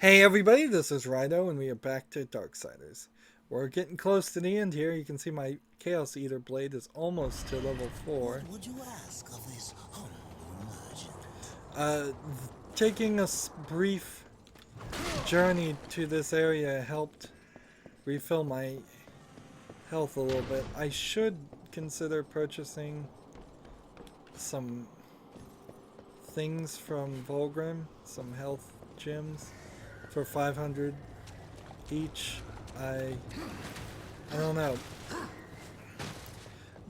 Hey everybody, this is Rydo and we are back to Darksiders. We're getting close to the end here. You can see my Chaos Eater blade is almost to level 4. What would you ask of this humble merchant? Uh, Taking a brief journey to this area helped refill my health a little bit. I should consider purchasing some things from Volgrim, some health gems for 500 each. I don't know.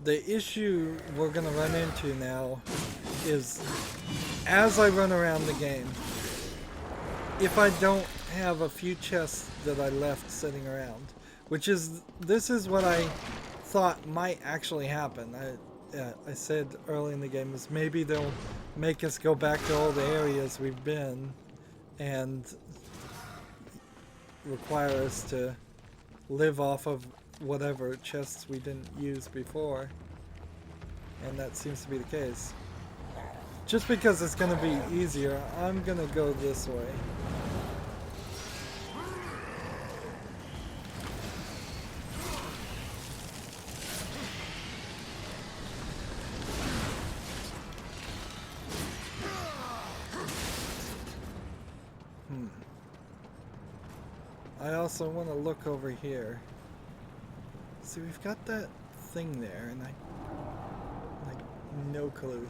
The issue we're gonna run into now is as I run around the game, if I don't have a few chests that I left sitting around, this is what I thought might actually happen. I said early in the game is maybe they'll make us go back to all the areas we've been and require us to live off of whatever chests we didn't use before, and that seems to be the case. Just because it's going to be easier, I'm going to go this way. I also want to look over here. See, we've got that thing there, and like, no clue.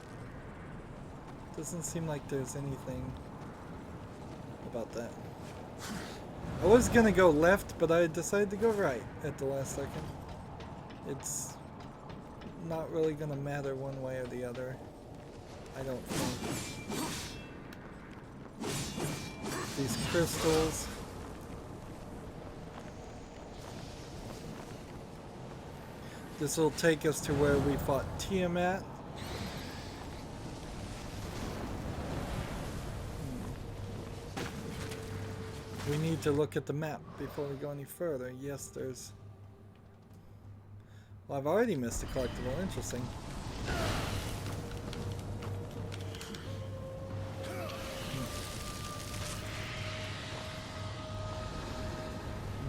Doesn't seem like there's anything about that. I was gonna go left, but I decided to go right at the last second. It's not really gonna matter one way or the other, I don't think. These crystals. This will take us to where we fought Tiamat. We need to look at the map before we go any further. Yes, there's... Well, I've already missed a collectible. Interesting.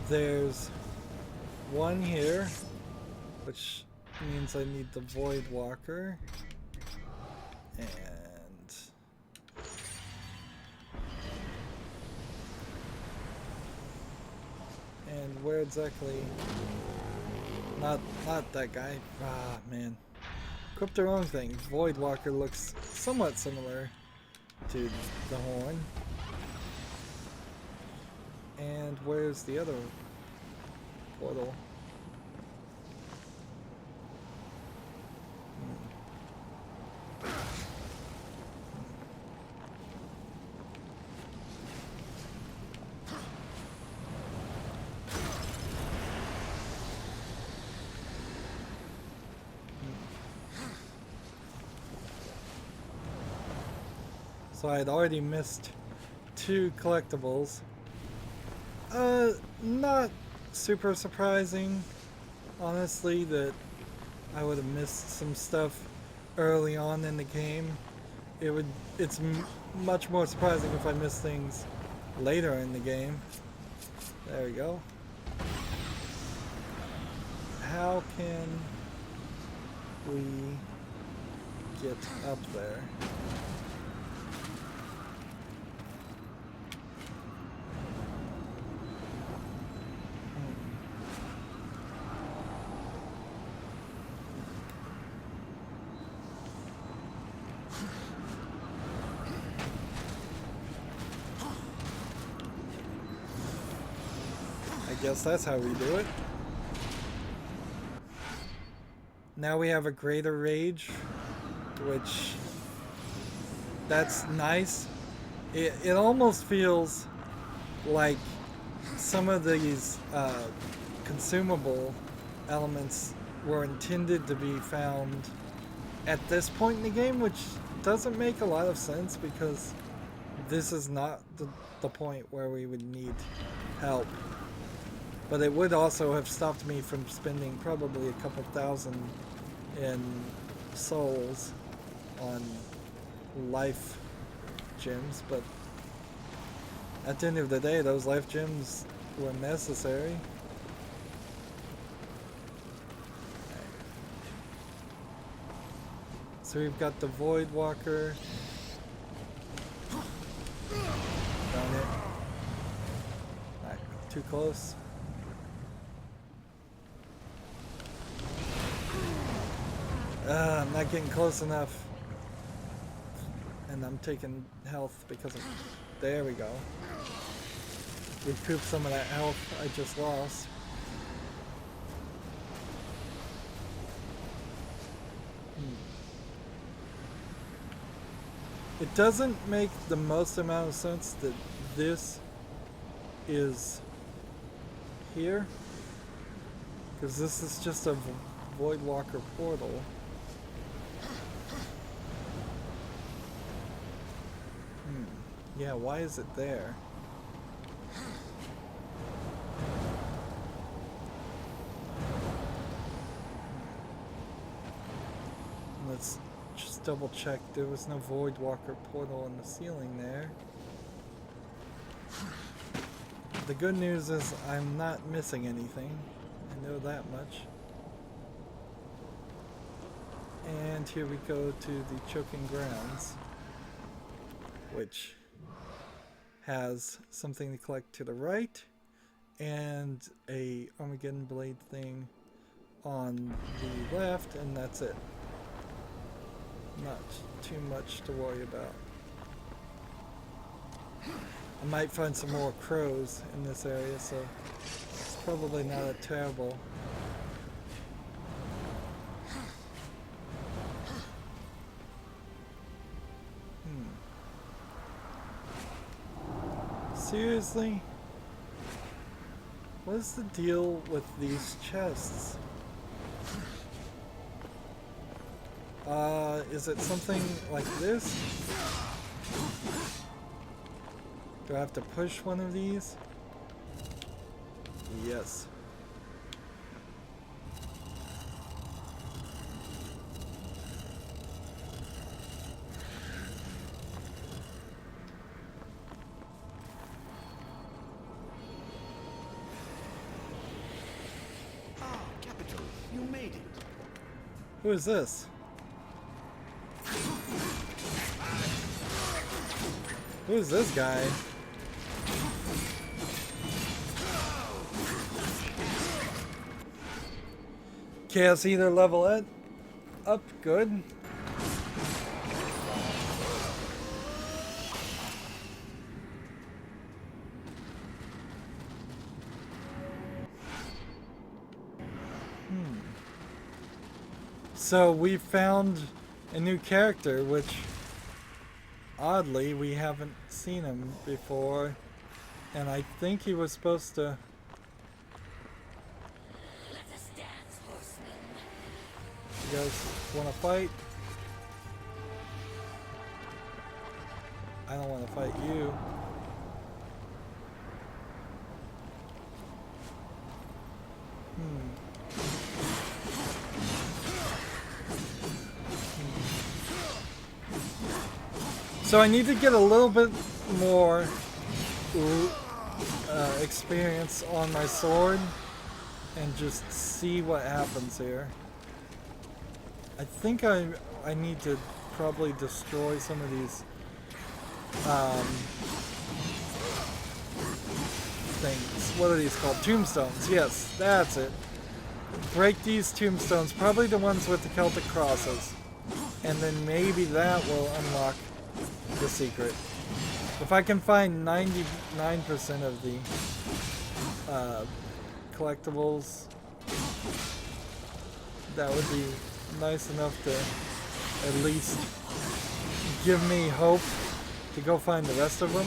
There's one here, which means I need the Void Walker. And where exactly? Not that guy. Ah, man. Equipped the wrong thing. Void Walker looks somewhat similar to the horn. And where's the other portal? So I had already missed 2 collectibles. Not super surprising, honestly, that I would have missed some stuff early on in the game. It's much more surprising if I miss things later in the game. There we go. How can we get up there? I guess that's how we do it. Now we have a greater rage, which that's nice. It almost feels like some of these consumable elements were intended to be found at this point in the game, which doesn't make a lot of sense because this is not the point where we would need help. But it would also have stopped me from spending probably a couple thousand in souls on life gems, but At the end of the day, those life gems were necessary. So we've got the Void Walker. Darn it. Alright, too close. I'm not getting close enough. And I'm taking health because of... There we go. Recoup some of that health I just lost. It doesn't make the most amount of sense that this is here, because this is just a Voidwalker portal. Yeah, why is it there? Let's just double check. There was no Voidwalker portal in the ceiling there. The good news is I'm not missing anything. I know that much. And here we go to the Choking Grounds, which has something to collect to the right and a Armageddon Blade thing on the left, and that's it. Not too much to worry about. I might find some more crows in this area, so it's probably not a terrible. Seriously? What is the deal with these chests? Is it something like this? Do I have to push one of these? Yes. Ah, Capital, you made it. Who is this? Who is this guy? Chaos Eater level it up, good. So we found a new character, which oddly we haven't seen him before, and I think he was supposed to... Let us dance, Horseman. You guys want to fight? I don't want to fight you. So I need to get a little bit more experience on my sword and just see what happens here. I think I need to probably destroy some of these things. What are these called? Tombstones. Yes, that's it. Break these tombstones, probably the ones with the Celtic crosses, and then maybe that will unlock the secret. If I can find 99% of the collectibles, that would be nice enough to at least give me hope to go find the rest of them.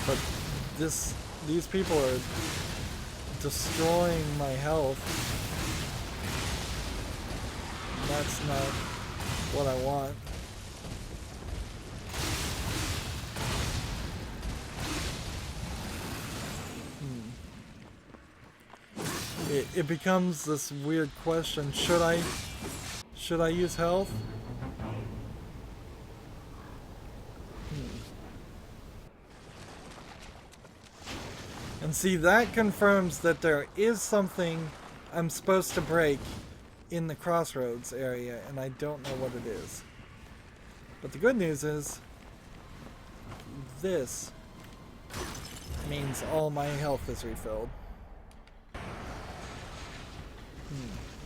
But these people are destroying my health. And that's not what I want. it becomes this weird question. Should I use health? And see, that confirms that there is something I'm supposed to break in the crossroads area, and I don't know what it is. But the good news is, this means all my health is refilled.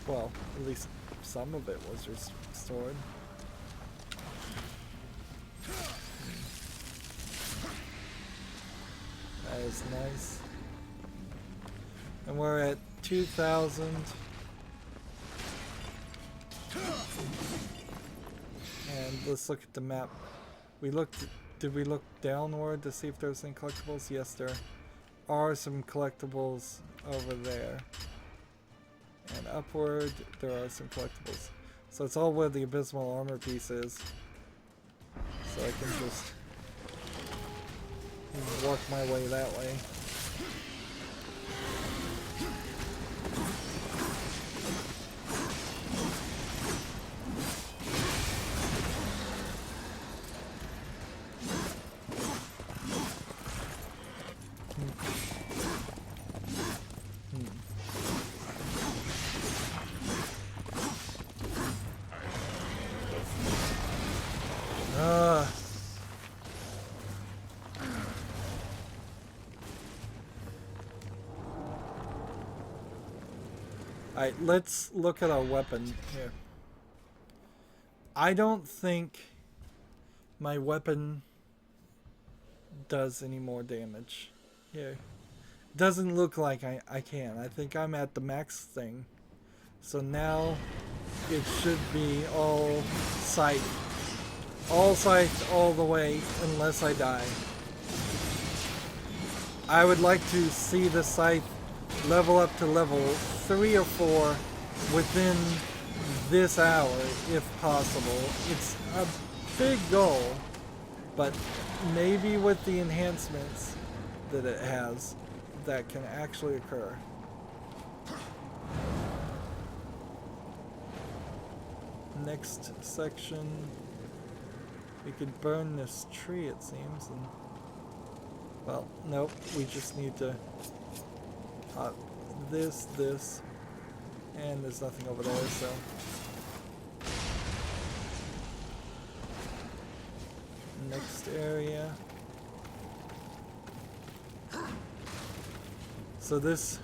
Well, at least some of it was restored. That is nice. And we're at 2,000. And let's look at the map. Did we look downward to see if there's any collectibles? Yes, there are some collectibles over there. And upward, there are some collectibles. So it's all where the abysmal armor piece is. So I can just work my way that way. Alright, let's look at our weapon here. I don't think my weapon does any more damage. Here. Doesn't look like I can. I think I'm at the max thing. So now it should be all scythe. All scythe all the way unless I die. I would like to see the scythe level up to level 3 or 4 within this hour, if possible. It's a big goal, but maybe with the enhancements that it has, that can actually occur. Next section, we could burn this tree, it seems, and well, nope, we just need to this, and there's nothing over there, so. Next area. So this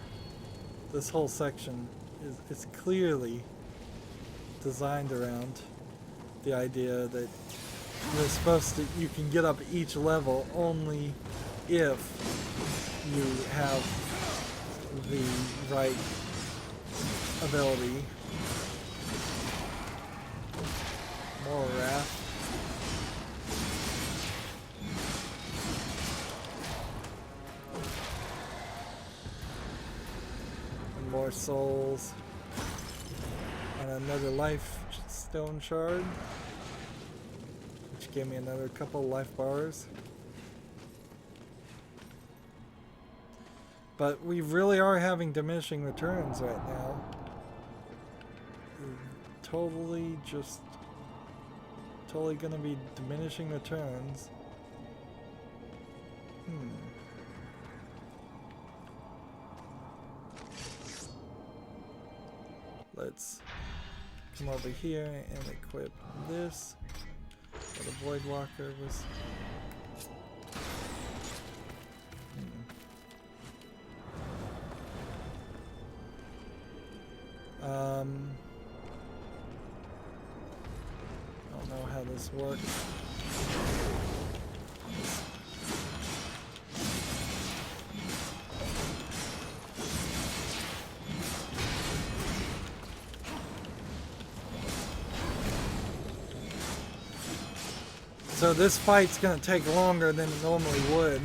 whole section is clearly designed around the idea that you're supposed to, you can get up each level only if you have the right ability. More wrath. And more souls. And another life stone shard, which gave me another couple life bars. But we really are having diminishing returns right now. Totally gonna be diminishing returns. Let's come over here and equip this. The Void Walker was. I don't know how this works. So this fight's gonna take longer than it normally would.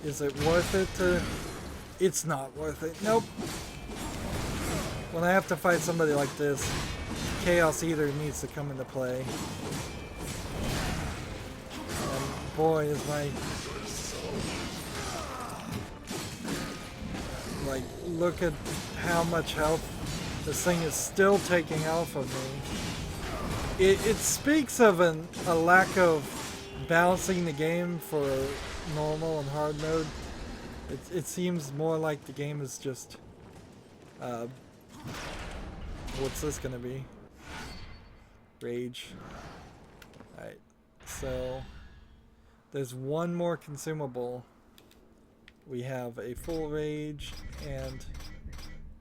Is it worth it to... It's not worth it. Nope. When I have to fight somebody like this, Chaos Eater needs to come into play. And boy, is my Like, look at how much health this thing is still taking off of me. It speaks of a lack of balancing the game for normal and hard mode. It seems more like the game is just... what's this gonna be? Rage. Alright, so... there's one more consumable. We have a full rage and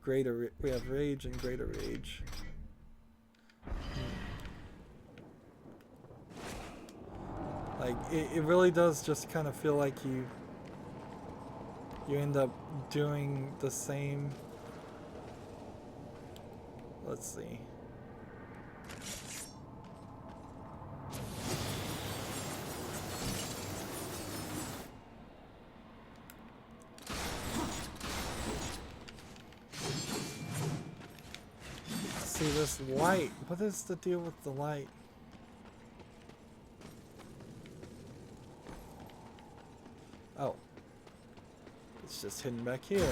greater... we have rage and greater rage. Like, it really does just kind of feel like you end up doing the same. Let's see. See this light. What is the deal with the light? Oh. It's just hidden back here.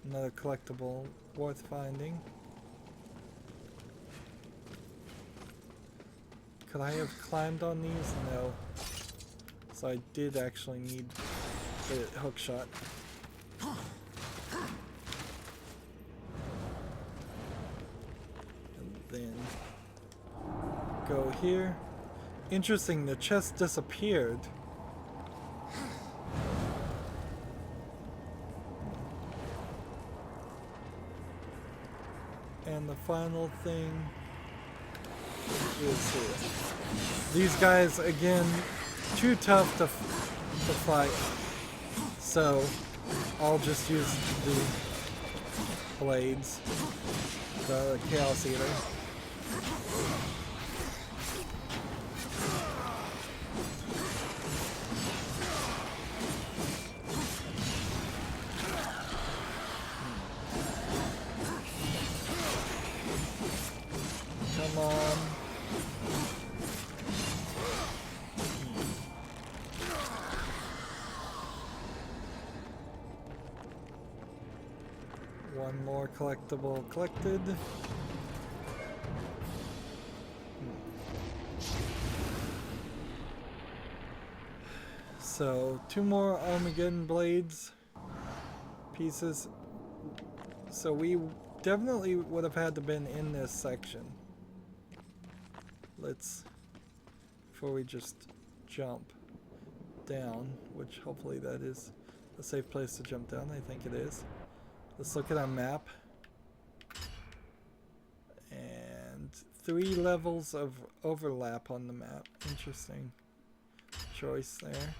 Another collectible worth finding. Could I have climbed on these? No. So I did actually need the hook shot. And then go here. Interesting, the chest disappeared. And the final thing is here. These guys, again, too tough to fight. So I'll just use the blades, the Chaos Eater. Come on. One more collectible collected. So, 2 more Armageddon blades pieces. So we definitely would have had to been in this section. Let's, before we just jump down, which hopefully that is a safe place to jump down. I think it is. Let's look at our map. And 3 levels of overlap on the map. Interesting choice there.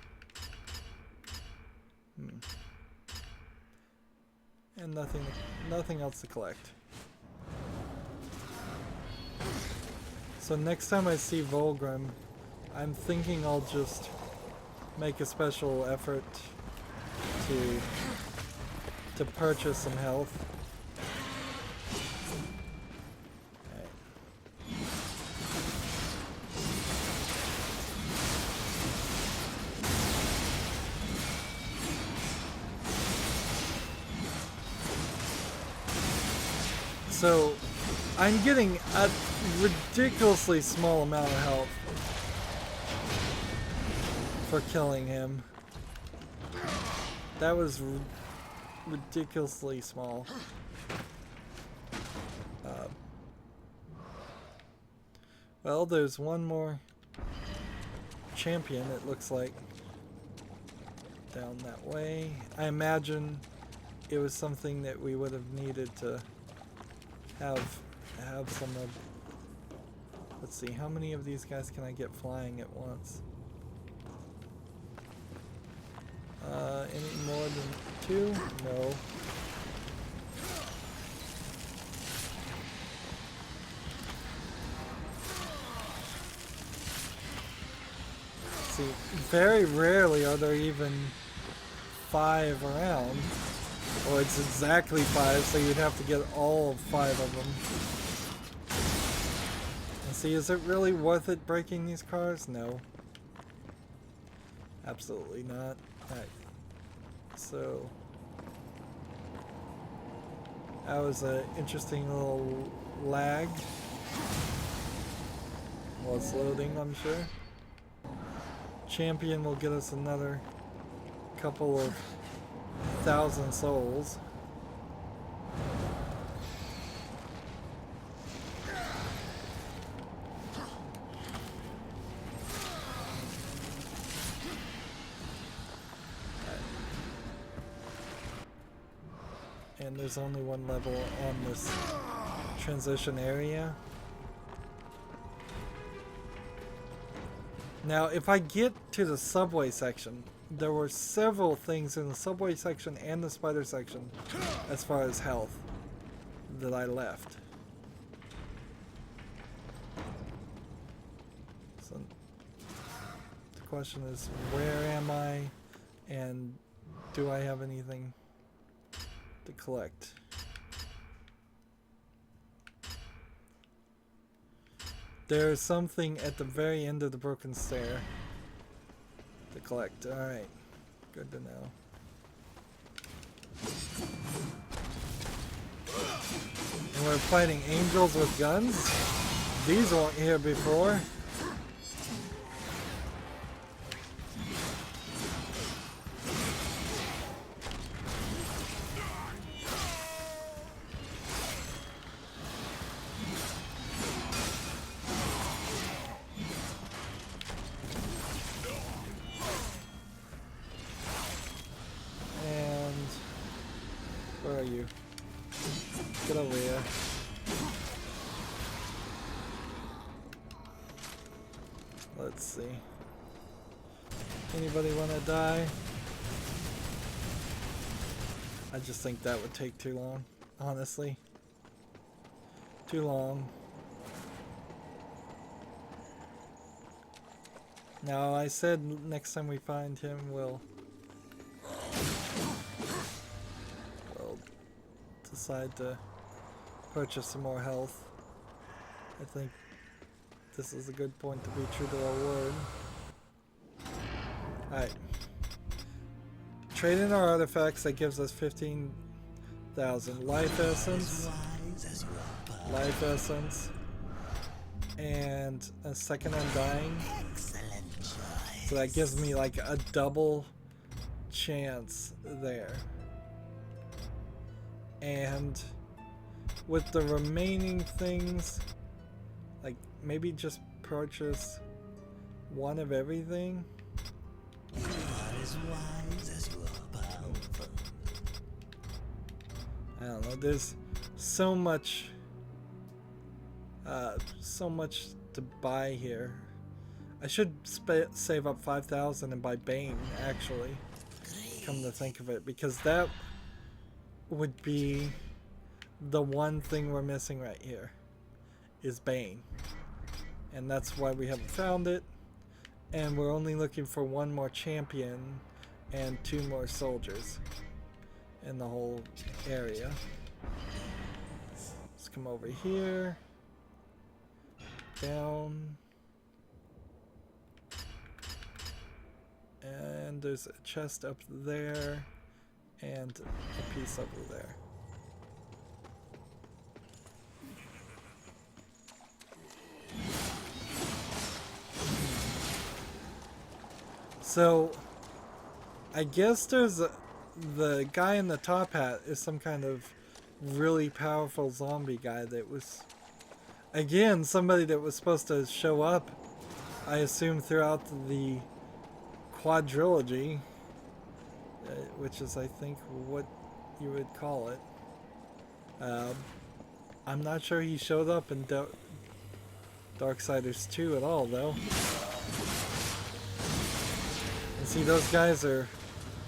And nothing else to collect. So next time I see Volgrim, I'm thinking I'll just make a special effort to purchase some health. So, I'm getting a ridiculously small amount of health for killing him. That was ridiculously small. Well, there's one more champion, it looks like, down that way. I imagine it was something that we would have needed to have some of. Let's see, how many of these guys can I get flying at once? Any more than 2? No. See, very rarely are there even 5 around. Or it's exactly 5, so you'd have to get all 5 of them. And see, is it really worth it breaking these cars? No. Absolutely not. Alright. So that was an interesting little lag while it's loading, I'm sure. Champion will get us another couple of 1,000 souls. And there's only one level on this transition area. Now, if I get to the subway section, there were several things in the subway section and the spider section, as far as health, that I left. So, the question is, where am I, and do I have anything to collect? There's something at the very end of the broken stair to collect. Alright, good to know. And we're fighting angels with guns? These weren't here before. Get over here. Let's see. Anybody want to die? I just think that would take too long, honestly. Too long. Now, I said next time we find him, we'll decide to purchase some more health. I think this is a good point to be true to our word. Alright. Trade in our artifacts. That gives us 15,000 life essence. Life essence. And a second undying. So that gives me like a double chance there. And with the remaining things, like maybe just purchase one of everything. I don't know, there's so much to buy here. I should save up 5,000 and buy Bane, actually, come to think of it, because that would be the one thing we're missing right here, is Bane. And that's why we haven't found it. And we're only looking for one more champion and 2 more soldiers in the whole area. Let's come over here. Down. And there's a chest up there. And a piece over there. So, I guess there's the guy in the top hat is some kind of really powerful zombie guy that was, again, somebody that was supposed to show up, I assume, throughout the quadrilogy, which is, I think, what you would call it. I'm not sure he showed up in Darksiders 2 at all, though. And see, those guys are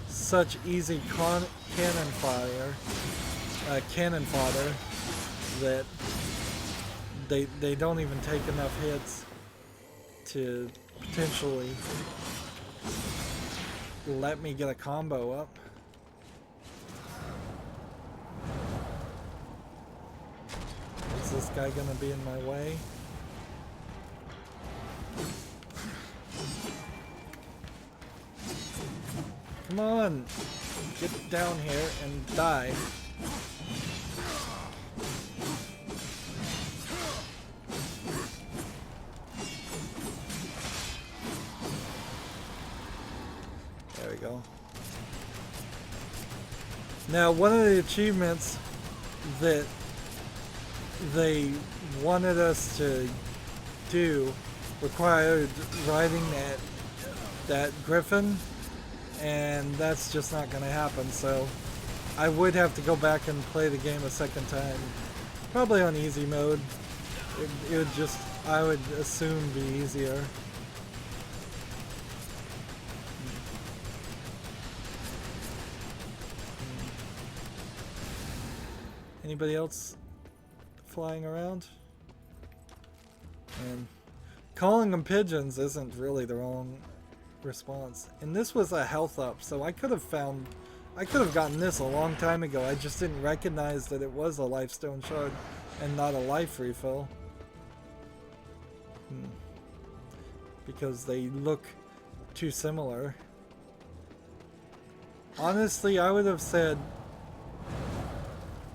such easy cannon fodder that they don't even take enough hits to potentially let me get a combo up. Is this guy gonna be in my way? Come on! Get down here and die. There we go. Now, one of the achievements that they wanted us to do required riding that griffin, and that's just not going to happen, so I would have to go back and play the game a second time, probably on easy mode. It would just, I would assume, be easier. Anybody else flying around? And calling them pigeons isn't really the wrong response. And this was a health up, so I could have gotten this a long time ago. I just didn't recognize that it was a lifestone shard and not a life refill. Because they look too similar. Honestly, I would have said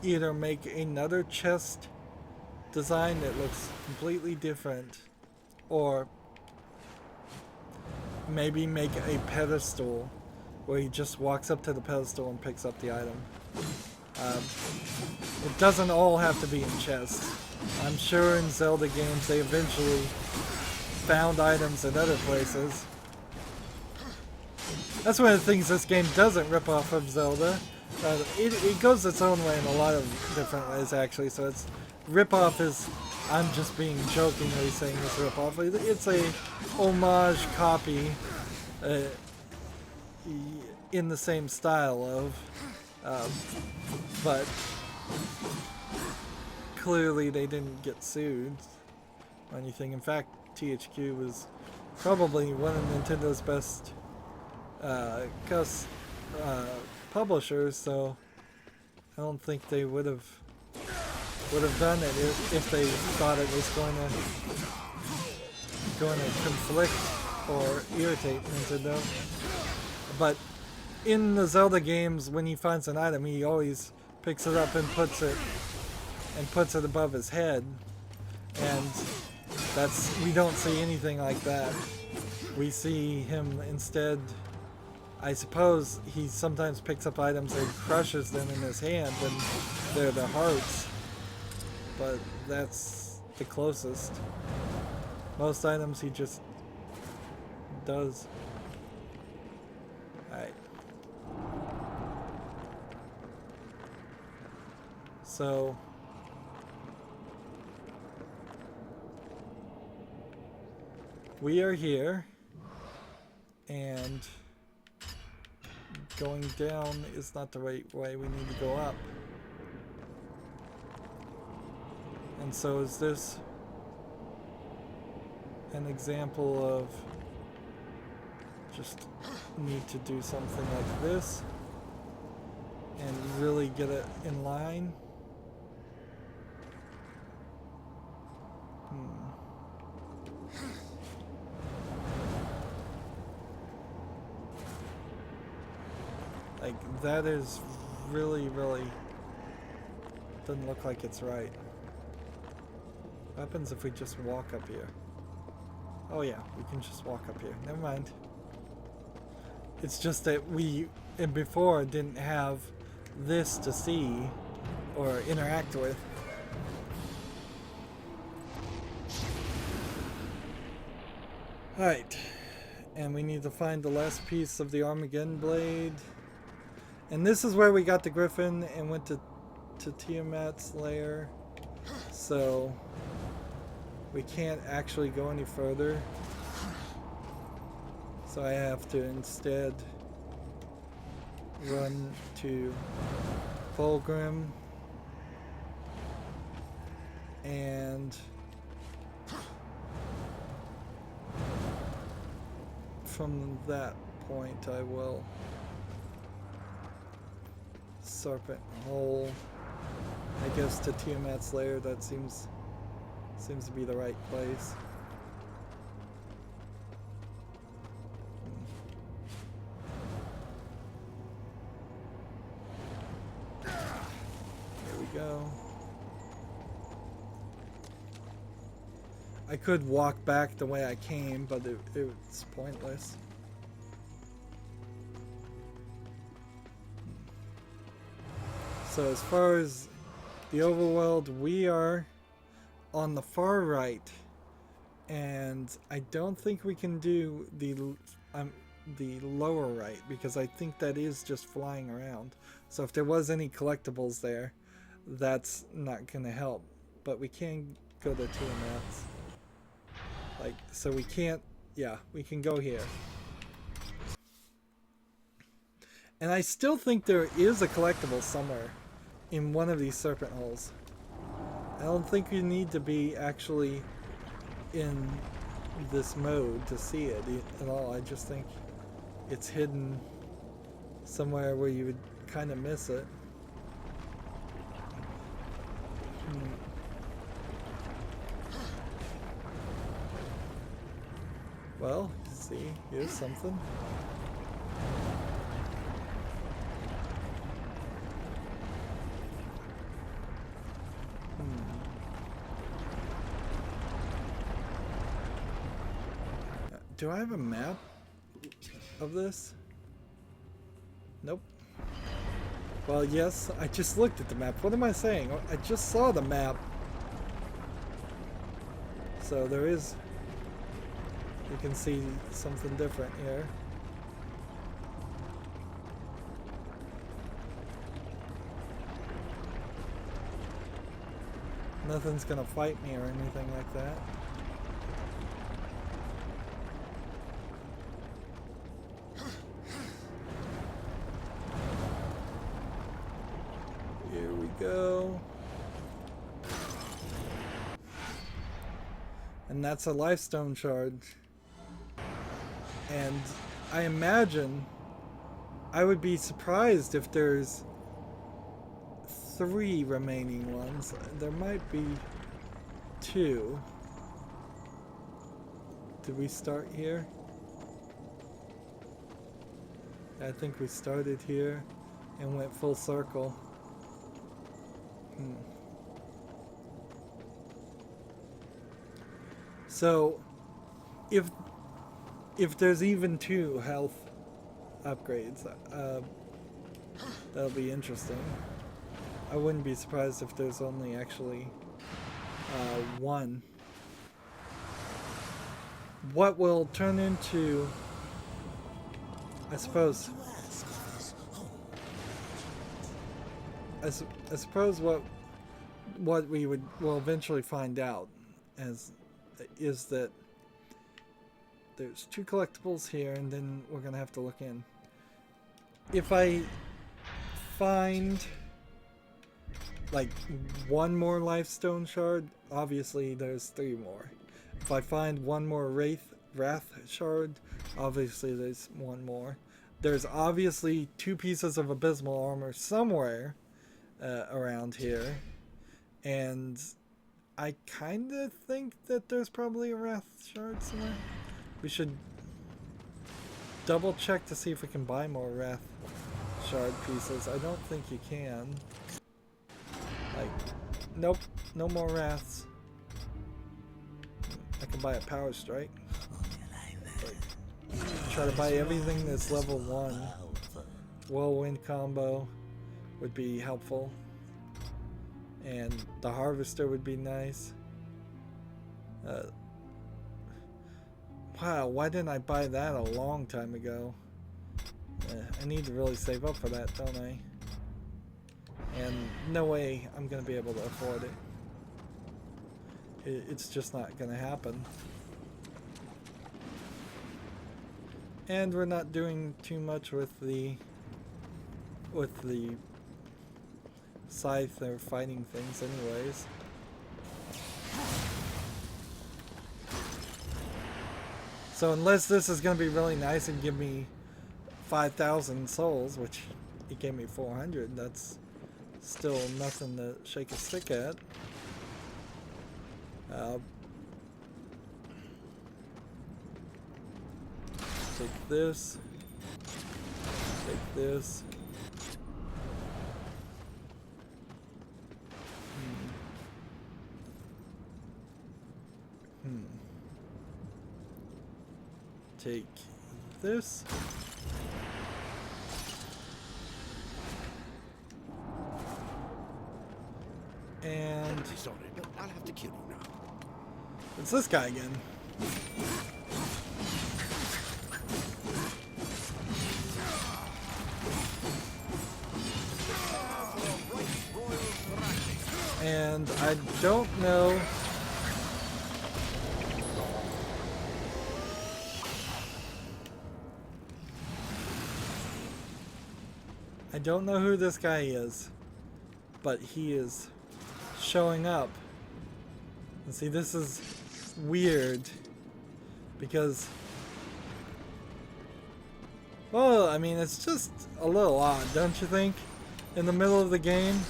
either make another chest design that looks completely different, or maybe make a pedestal where he just walks up to the pedestal and picks up the item. It doesn't all have to be in chests. I'm sure in Zelda games they eventually found items in other places. That's one of the things this game doesn't rip off of Zelda. It goes its own way in a lot of different ways, actually, so it's rip-off is, I'm just being jokingly saying it's rip-off. It's a homage copy in the same style of, but clearly they didn't get sued or anything. In fact, THQ was probably one of Nintendo's best publishers, so I don't think they would have done it if they thought it was going to conflict or irritate Nintendo. But in the Zelda games, when he finds an item, he always picks it up and puts it above his head, and we don't see anything like that. We see him instead, I suppose he sometimes picks up items and crushes them in his hand, and they're the hearts. But that's the closest. Most items he just does. Alright. So we are here, and going down is not the right way. We need to go up. And so is this an example of just need to do something like this and really get it in line? Like, that is really doesn't look like it's right. What happens if we just walk up here? Oh yeah, we can just walk up here. Never mind. It's just that we, before, didn't have this to see or interact with. Alright. And we need to find the last piece of the Armageddon blade. And this is where we got the griffin and went to Tiamat's lair. So we can't actually go any further. So I have to instead run to Fulgrim and from that point I will Serpent Hole, I guess, to Tiamat's lair. That seems to be the right place. I could walk back the way I came, but it's pointless. So as far as the overworld, we are on the far right, and I don't think we can do the lower right, because I think that is just flying around. So if there was any collectibles there, that's not gonna help. But we can go to Tiamat's. Like, so we can't, yeah, we can go here. And I still think there is a collectible somewhere in one of these serpent holes. I don't think you need to be actually in this mode to see it at all. I just think it's hidden somewhere where you would kind of miss it. Well, see, here's something. Do I have a map of this? Nope. Well, yes, I just looked at the map. What am I saying? I just saw the map. So there is... You can see something different here. Nothing's gonna fight me or anything like that. Here we go. And that's a lifestone shard. And I imagine I would be surprised if there's 3 remaining ones. There might be 2. Did we start here? I think we started here and went full circle. So if there's even 2 health upgrades, that'll be interesting. I wouldn't be surprised if there's only actually 1. What will turn into, I suppose, I suppose what we will eventually find out is that there's 2 collectibles here, and then we're gonna have to look in. If I find like 1 more lifestone shard, obviously there's 3 more. If I find 1 more wrath shard, obviously there's 1 more. There's obviously 2 pieces of abysmal armor somewhere around here, and I kind of think that there's probably a wrath shard somewhere. We should double check to see if we can buy more wrath shard pieces. I don't think you can. Like, nope, no more wraths. I can buy a power strike. Try to buy everything that's level 1. Whirlwind combo would be helpful. And the harvester would be nice. Wow, why didn't I buy that a long time ago? I need to really save up for that, don't I? And no way I'm gonna be able to afford it. It's just not gonna happen. And we're not doing too much with the scythe or fighting things anyways. So unless this is going to be really nice and give me 5,000 souls, which it gave me 400, that's still nothing to shake a stick at. Take this. Take this. Take this. And Dishonored, but I'll have to kill you now. it's this guy again. And I don't know. I don't know who this guy is, but he is showing up. And see, this is weird because, well, I mean, it's just a little odd, don't you think? In the middle of the game.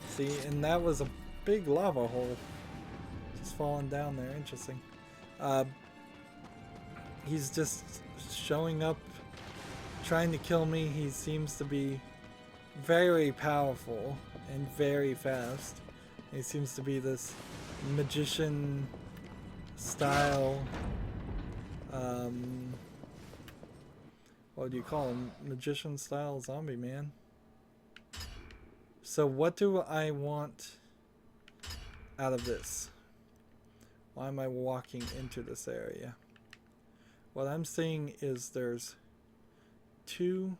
See, and that was a big lava hole just falling down there. Interesting. He's just showing up, trying to kill me. He seems to be very powerful and very fast. He seems to be this magician style, what do you call him? Magician style zombie man. So what do I want out of this? Why am I walking into this area? What I'm seeing is there's two,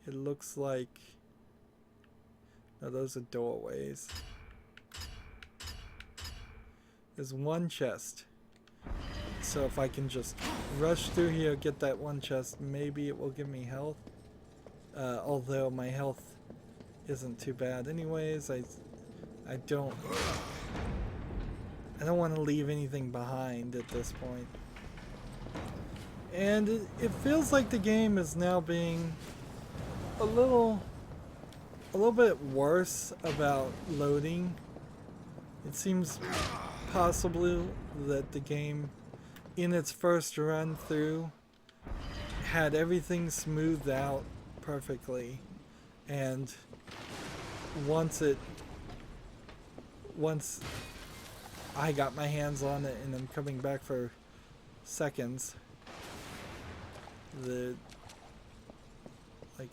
it looks like, no, those are doorways. There's one chest. So if I can just rush through here, get that one chest, maybe it will give me health. Although my health isn't too bad anyways. I don't want to leave anything behind at this point. And it feels like the game is now being a little bit worse about loading. It seems possibly that the game in its first run through had everything smoothed out perfectly, and once I got my hands on it and I'm coming back for seconds,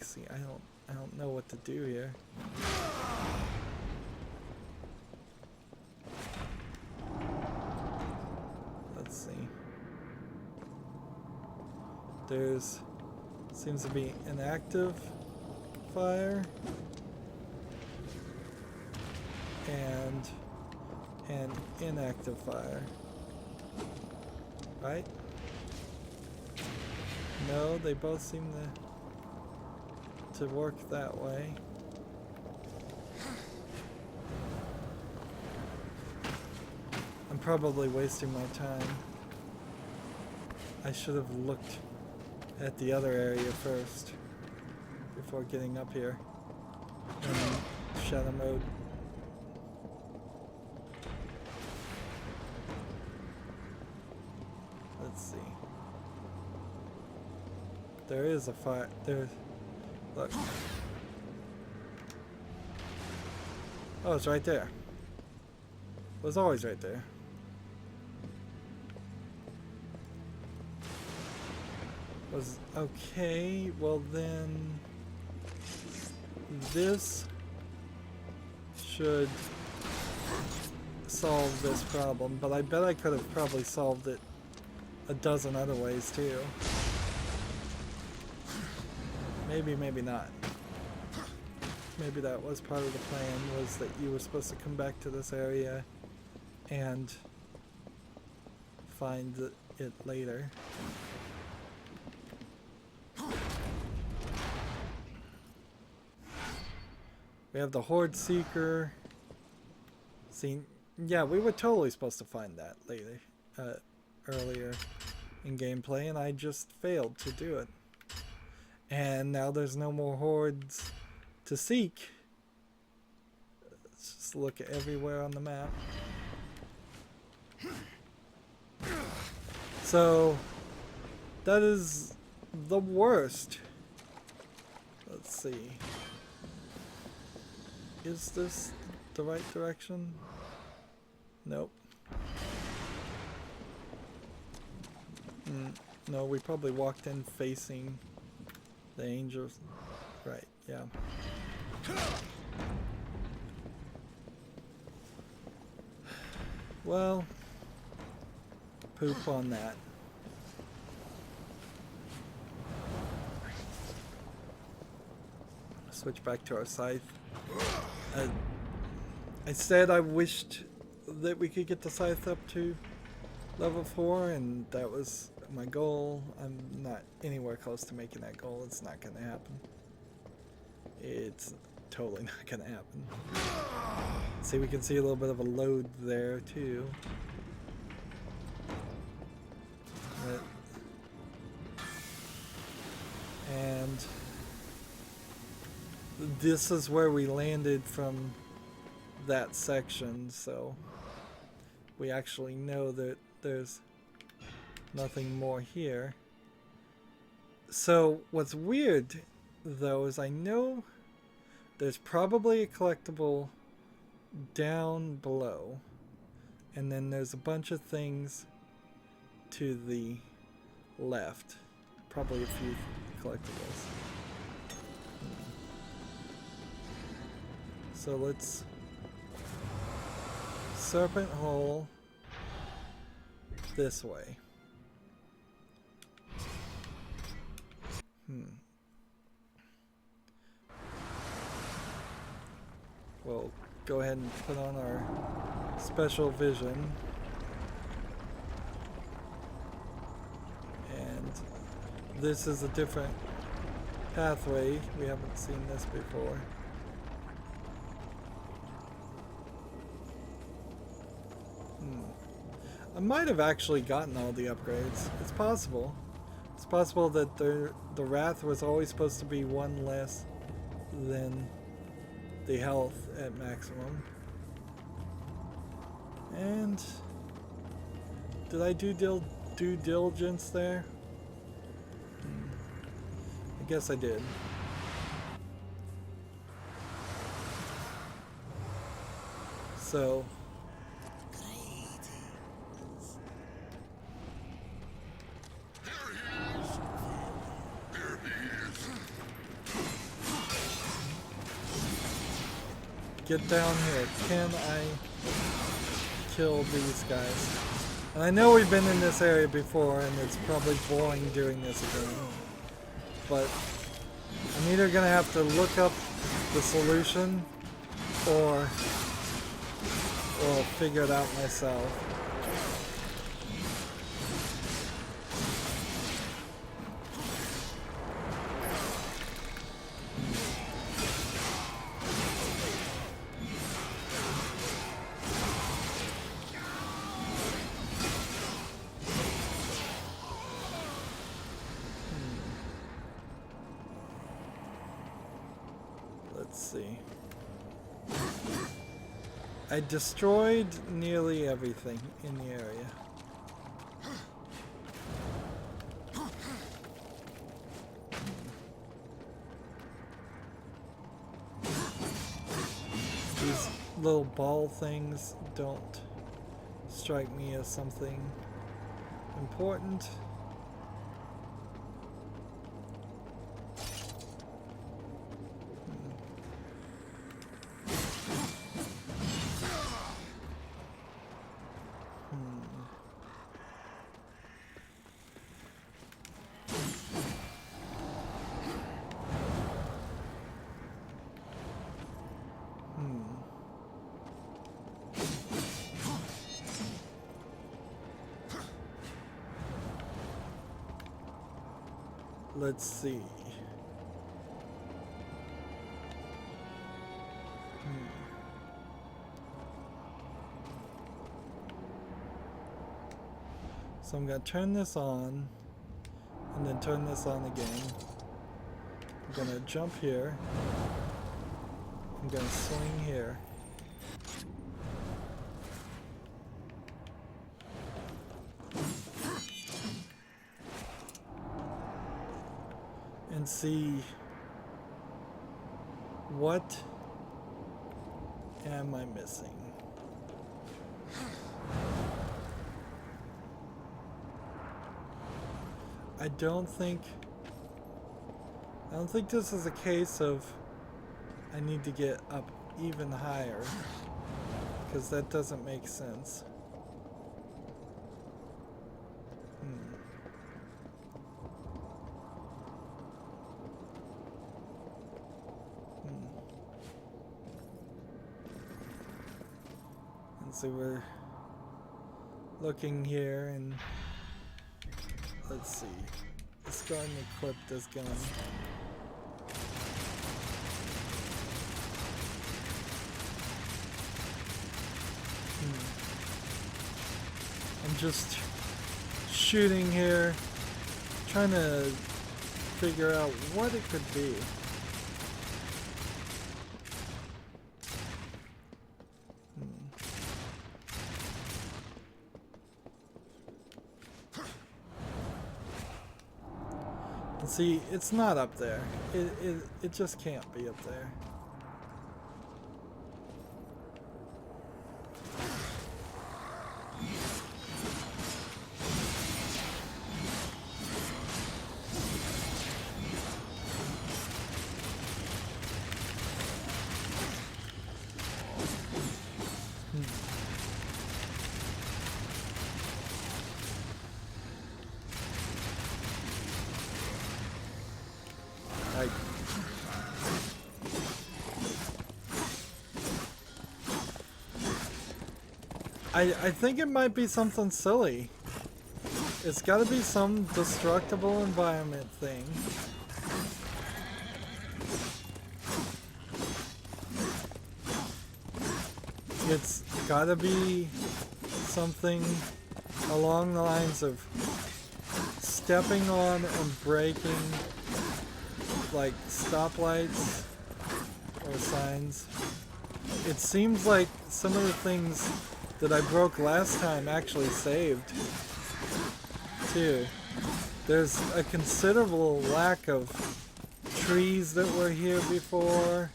see, I don't know what to do here. Let's see. There's seems to be an active fire and an inactive fire. Right? No, they both seem to work that way. I'm probably wasting my time. I should have looked at the other area first before getting up here in shadow mode. Let's see. There is a fire. There's. Look. Oh, it's right there. It was always right there. Was okay. Well then, this should solve this problem. But I bet I could have probably solved it a dozen other ways too. Maybe, maybe not. Maybe that was part of the plan, was that you were supposed to come back to this area and find it later. We have the Horde Seeker. See, yeah, we were totally supposed to find that later, earlier in gameplay, and I just failed to do it. And now there's no more hordes to seek. Let's just look everywhere on the map. So that is the worst. Let's see. Is this the right direction? Nope. No, we probably walked in facing the angels. Right, yeah. Well, poop on that. Switch back to our scythe. I said I wished that we could get the scythe up to level 4, and that was my goal. I'm not anywhere close to making that goal. It's not going to happen. It's totally not going to happen. See, we can see a little bit of a load there too. And this is where we landed from that section, so we actually know that there's nothing more here. So what's weird though is I know there's probably a collectible down below, and then there's a bunch of things to the left, probably a few collectibles. So let's serpent hole this way. We'll go ahead and put on our special vision. And this is a different pathway. We haven't seen this before. I might have actually gotten all the upgrades. It's possible. It's possible that the Wrath was always supposed to be one less than the health at maximum. And did I do due diligence there? I guess I did. So get down here. Can I kill these guys? And I know we've been in this area before, and it's probably boring doing this again. But I'm either gonna have to look up the solution or figure it out myself. I destroyed nearly everything in the area. These little ball things don't strike me as something important. Let's see. So I'm going to turn this on and then turn this on again. I'm going to jump here. I'm going to swing here. And see what am I missing? I don't think this is a case of I need to get up even higher, because that doesn't make sense. And so we're looking here, and let's see. Let's go ahead and equip this gun. I'm just shooting here, trying to figure out what it could be. See, it's not up there. It just can't be up there. I think it might be something silly. It's got to be some destructible environment thing. It's got to be something along the lines of stepping on and breaking, like stoplights or signs. It seems like some of the things that I broke last time actually saved too. There's a considerable lack of trees that were here before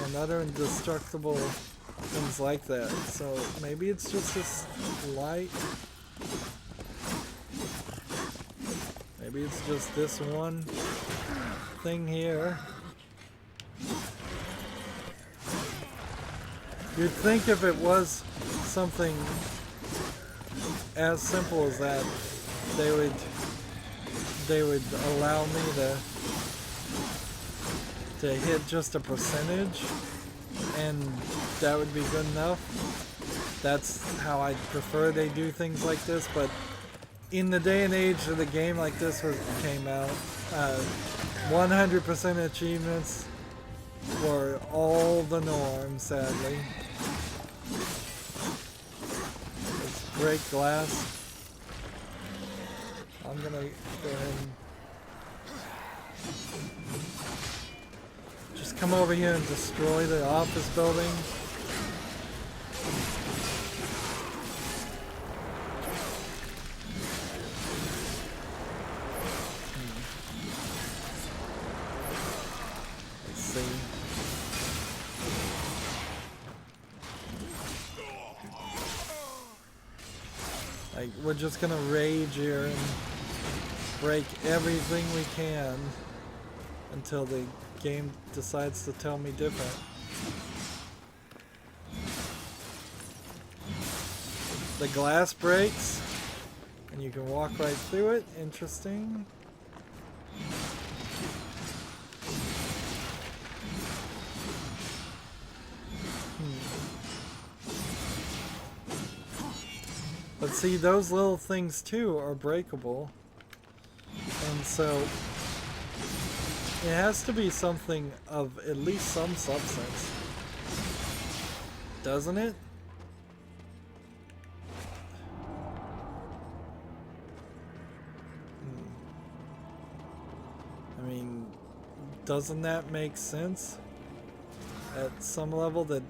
and other indestructible things like that. So maybe it's just this light. Maybe it's just this one thing here. You'd think if it was something as simple as that, they would allow me to hit just a percentage, and that would be good enough. That's how I prefer they do things like this. But in the day and age of the game like this came out, 100% achievements were all the norm, sadly. Break glass. I'm gonna go ahead and just come over here and destroy the office building. Let's see. Like, we're just gonna rage here and break everything we can until the game decides to tell me different. The glass breaks and you can walk right through it. Interesting. But see, those little things too are breakable. And so it has to be something of at least some substance. Doesn't it? I mean, doesn't that make sense? At some level, that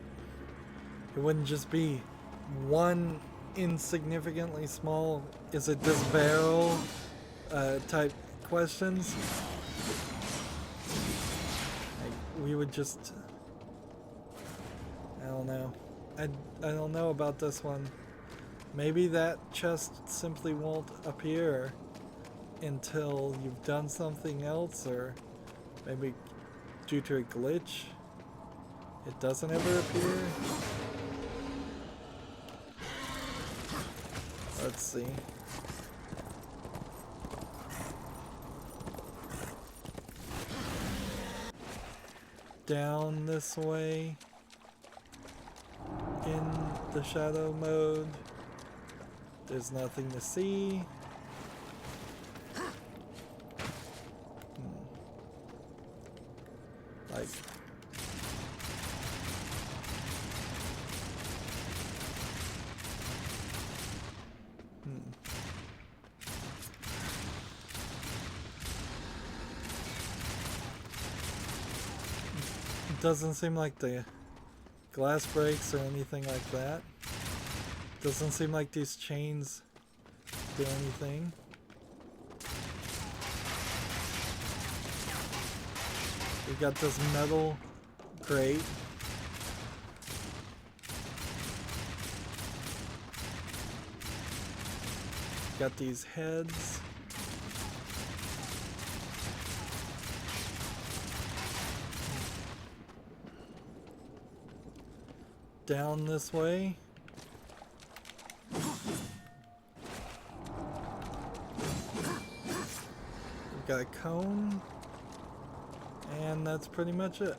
it wouldn't just be one insignificantly small, is it this barrel type questions. Like, we would just, I don't know. I don't know about this one. Maybe that chest simply won't appear until you've done something else, or maybe due to a glitch, it doesn't ever appear. Let's see. Down this way in the shadow mode. There's nothing to see. Like, it doesn't seem like the glass breaks or anything like that. Doesn't seem like these chains do anything. We got this metal grate. Got these heads. Down this way. We've got a cone. And that's pretty much it.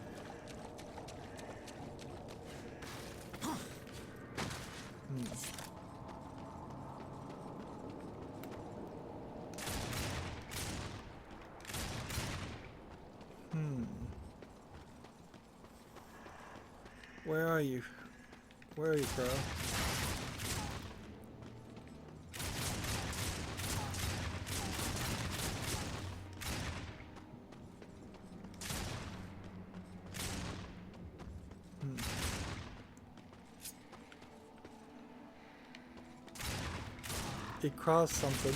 Where are you? Where are you, bro? It crossed something.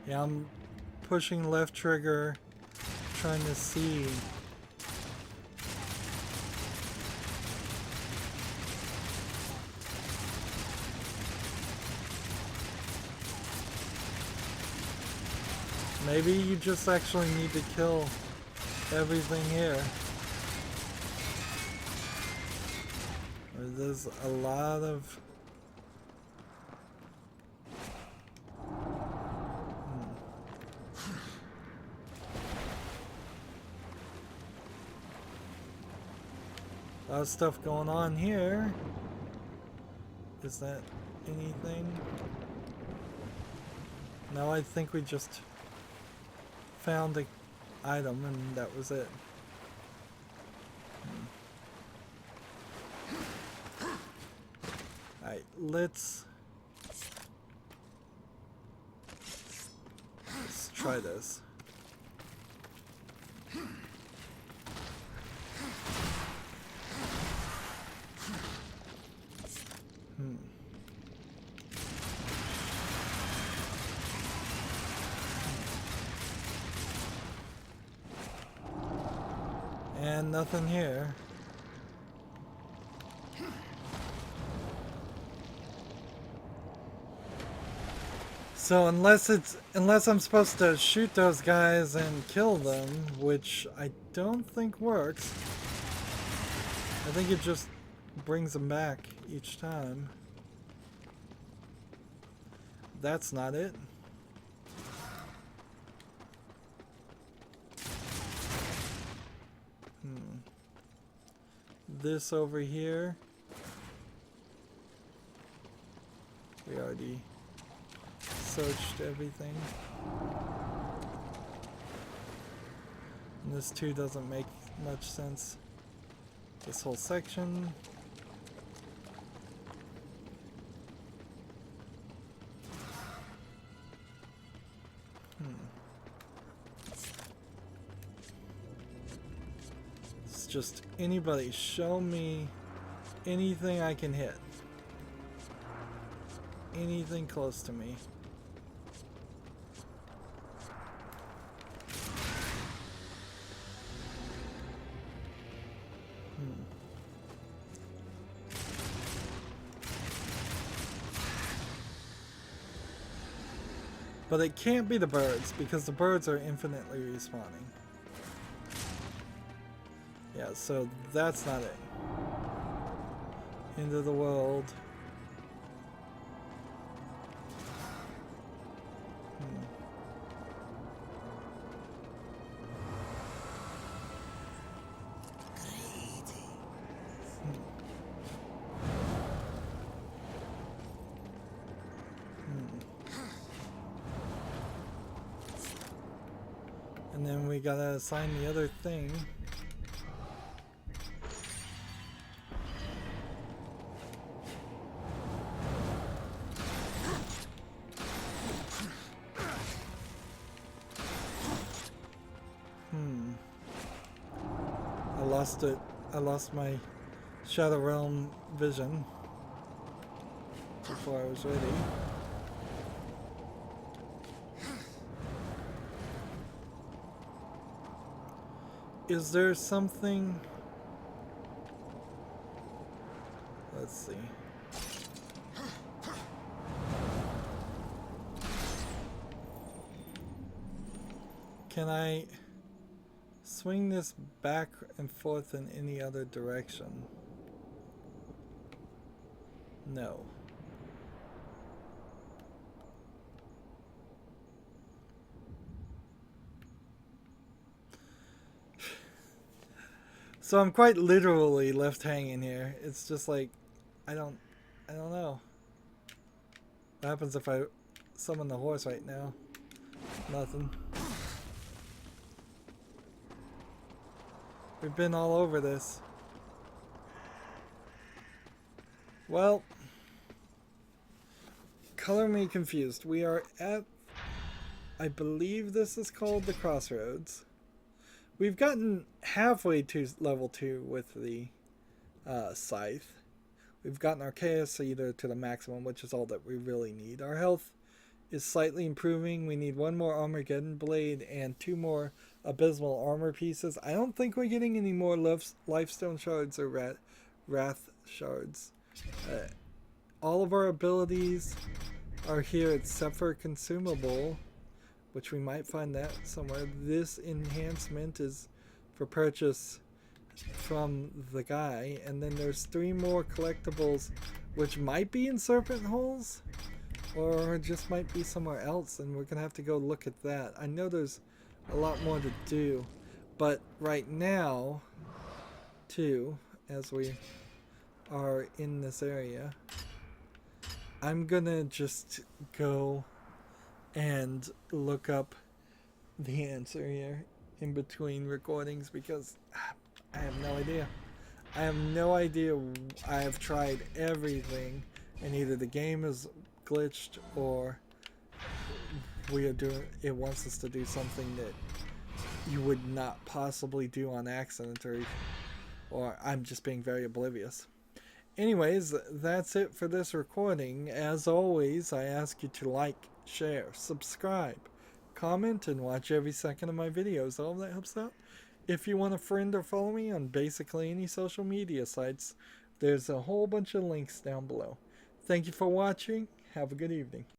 Yeah, I'm pushing left trigger, trying to see. Maybe you just actually need to kill everything here. There's a lot of stuff going on here. Is that anything? No, I think we just found the item and that was it. Alright, let's try this. And nothing here. So unless I'm supposed to shoot those guys and kill them, which I don't think works. I think it just brings them back each time. That's not it. This over here. We already searched everything. And this too doesn't make much sense. This whole section. It's just anybody show me anything I can hit. Anything close to me. But it can't be the birds, because the birds are infinitely respawning. Yeah, so that's not it. End of the world. And then we gotta assign the other thing. I lost it. I lost my Shadow Realm vision before I was ready. Is there something? Let's see. Can I swing this back and forth in any other direction? No. So I'm quite literally left hanging here. It's just like, I don't know. What happens if I summon the horse right now? Nothing. We've been all over this. Well, color me confused. We are at, I believe this is called the Crossroads. We've gotten halfway to level 2 with the scythe. We've gotten our chaos either to the maximum, which is all that we really need. Our health is slightly improving. We need 1 more Armageddon blade and 2 more abysmal armor pieces. I don't think we're getting any more lifestone shards or wrath shards. All of our abilities are here except for consumable, which we might find that somewhere. This enhancement is for purchase from the guy, and then there's 3 more collectibles which might be in serpent holes or just might be somewhere else, and we're gonna have to go look at that. I know there's a lot more to do, but right now too, as we are in this area, I'm gonna just go and look up the answer here in between recordings, because I have no idea. I have no idea. I have tried everything, and either the game is glitched or it wants us to do something that you would not possibly do on accident, or I'm just being very oblivious. Anyways, that's it for this recording. As always, I ask you to like, share, subscribe, comment, and watch every second of my videos. All that helps out. If you want a friend or follow me on basically any social media sites, there's a whole bunch of links down below. Thank you for watching. Have a good evening.